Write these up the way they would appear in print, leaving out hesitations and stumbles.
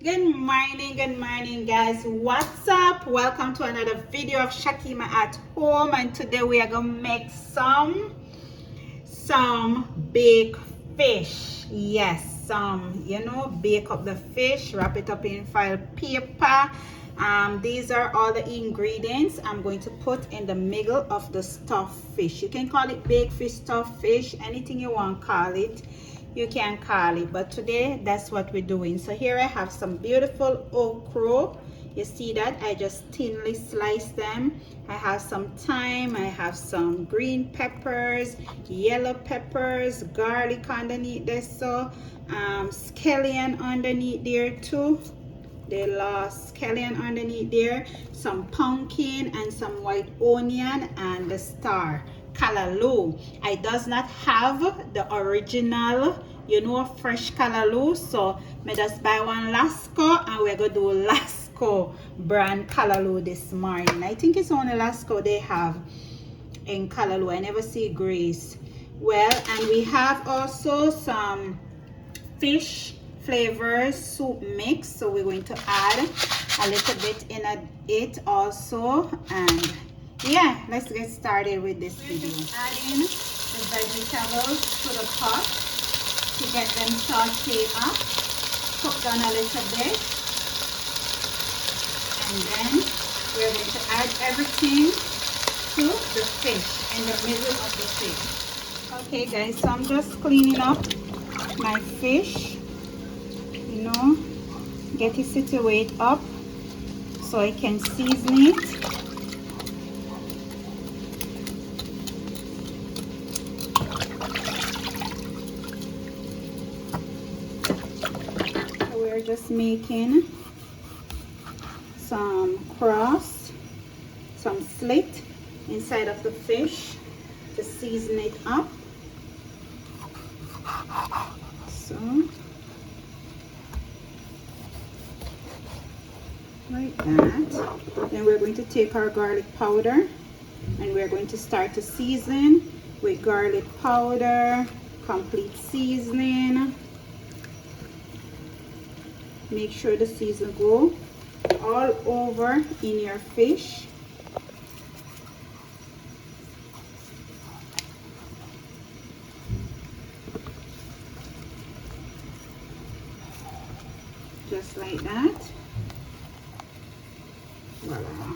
Good morning, guys. What's up? Welcome to another video of Shakima at home, and today we are gonna make some baked fish. Yes, bake up the fish, wrap it up in foil paper. These are all the ingredients I'm going to put in the middle of the stuffed fish. You can call it baked fish, stuffed fish, anything you want to call it. You can call it, but today that's what we're doing. So here I have some beautiful okra. You see that I just thinly sliced them. I have some thyme, I have some green peppers, yellow peppers, garlic underneath there, so scallion underneath there too, the last scallion underneath there, some pumpkin and some white onion, and the star callaloo. I does not have the original, fresh callaloo, so me just buy one Lasco, and we're gonna do Lasco brand callaloo this morning. I think it's only Lasco they have in callaloo. I never see Grace. Well, and we have also some fish flavors soup mix, so we're going to add a little bit in it also. And yeah, let's get started with this video. Adding the vegetables to the pot to get them sauteed up, cook down a little bit, and then we're going to add everything to the fish in the middle of the fish. Okay guys, so I'm just cleaning up my fish, get it situated up so I can season it. So we're just making some cross, some slit inside of the fish to season it up. So like that. Then we're going to take our garlic powder and we're going to start to season with garlic powder, complete seasoning. Make sure the season go all over in your fish. Just like that. Voila.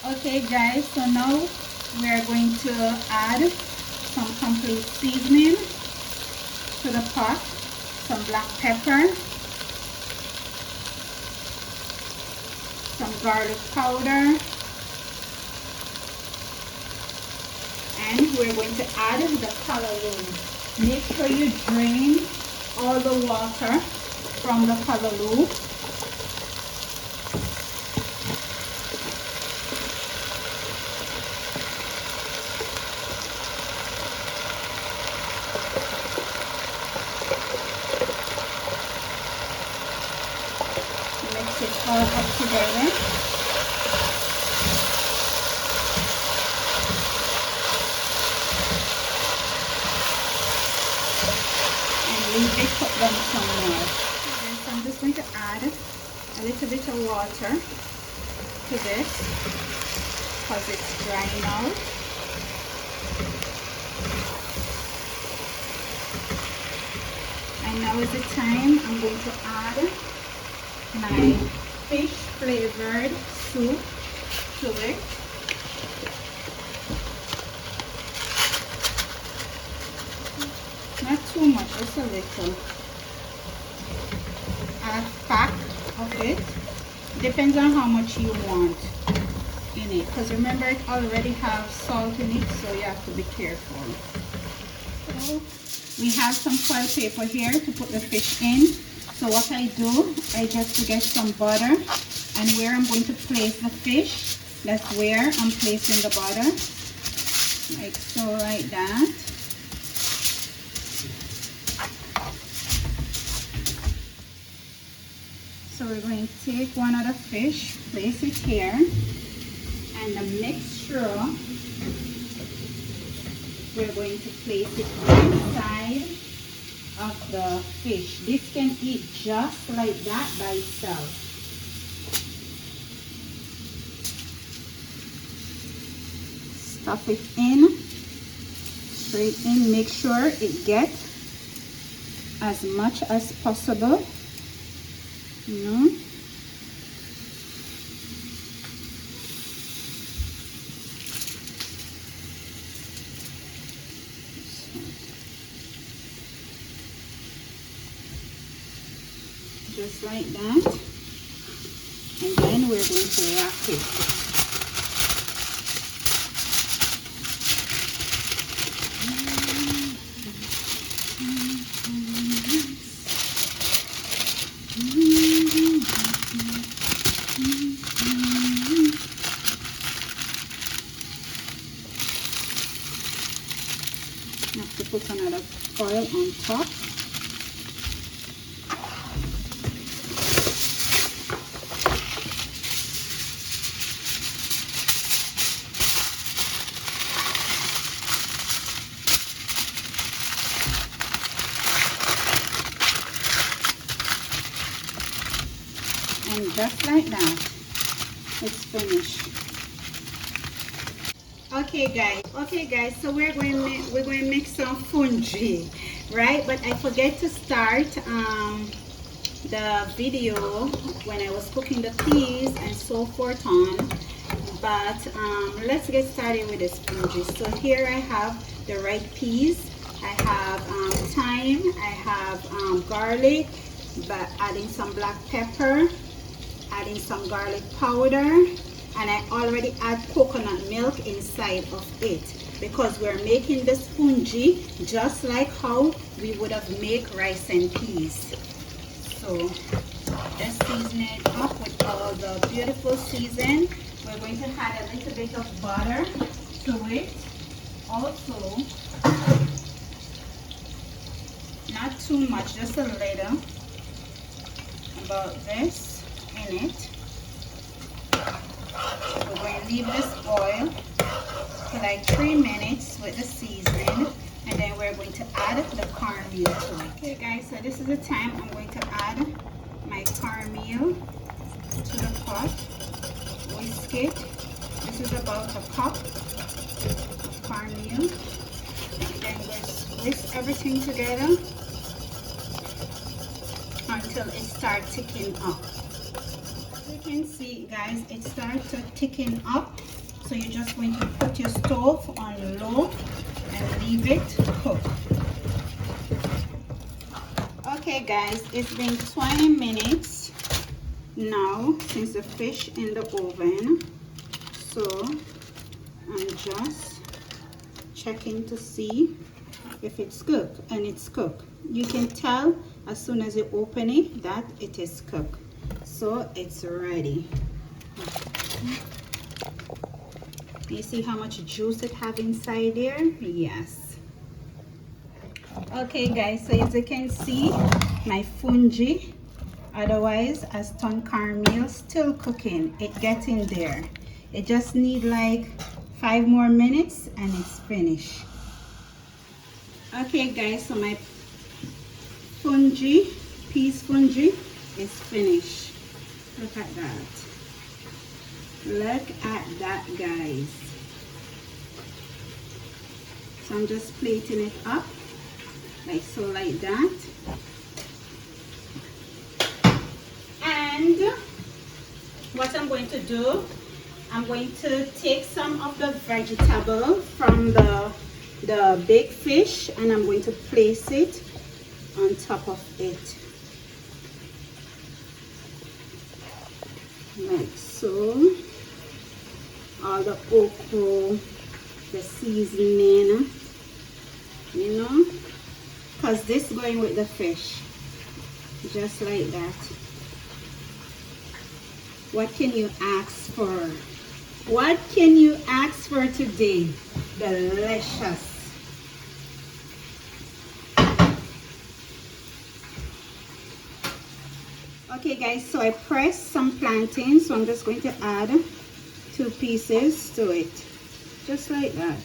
Okay guys, so now we are going to add some complete seasoning to the pot, some black pepper, some garlic powder, and we're going to add the callaloo. Make sure you drain all the water from the callaloo. Mix it all up together. Leave it cook them some more. So I'm just going to add a little bit of water to this because it's drying out. And now is the time I'm going to add my fish flavored soup to it. Not too much, just a little. A pack of it. Depends on how much you want in it. Because remember, it already has salt in it, so you have to be careful. So we have some foil paper here to put the fish in. So what I do, I just get some butter, and where I'm going to place the fish, that's where I'm placing the butter. Like so, like that. So we're going to take one of the fish, place it here, and the mixture, we're going to place it inside of the fish. This can eat just like that by itself. Stuff it in, straight in. Make sure it gets as much as possible, you know. Just like that. And then we're going to wrap it. I have to put another foil on top. And just like that, it's finished. Okay guys, so we're going to make some fungi, right? But I forget to start the video when I was cooking the peas and so forth on. But let's get started with this fungi. So here I have the right peas. I have thyme, I have garlic, but adding some black pepper, adding some garlic powder, and I already add coconut milk inside of it because we're making this fungi just like how we would have made rice and peas. So just season it up with all the beautiful season. We're going to add a little bit of butter to it. Also, not too much, just a little, about this in it. We're going to leave this boil for like 3 minutes with the seasoning, and then we're going to add the cornmeal to it. Okay guys, so this is the time I'm going to add my cornmeal to the pot. Whisk it. This is about a cup of cornmeal, and then just whisk everything together until it starts thickening up. As you can see guys, it starts to thicken up, so you're just going to put your stove on low and leave it cook. Okay guys, it's been 20 minutes now since the fish in the oven, so I'm just checking to see if it's cooked, and it's cooked. You can tell as soon as you open it that it is cooked, so it's ready. You see how much juice it have inside there? Yes. Okay guys, so as you can see, my fungi, otherwise as ton cornmeal, still cooking. It gets in there. It just need like 5 more minutes and it's finished. Okay guys, so my fungi, peas fungi, is finished. Look at that. Look at that guys. So I'm just plating it up like so, like that. And what I'm going to do, I'm going to take some of the vegetable from the baked fish, and I'm going to place it on top of it like so. All the okra, the seasoning, you know, because this is going with the fish, just like that. What can you ask for? What can you ask for today? Delicious. Okay guys, so I pressed some plantain, so I'm just going to add 2 pieces to it, just like that,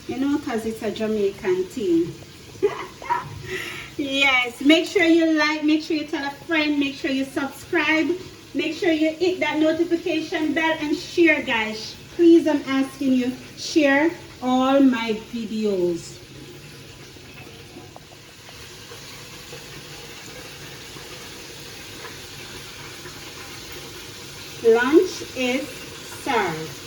you know, because it's a Jamaican thing. Yes, make sure you like, make sure you tell a friend, make sure you subscribe, make sure you hit that notification bell and share, guys. Please, I'm asking you, share all my videos. Lunch is served.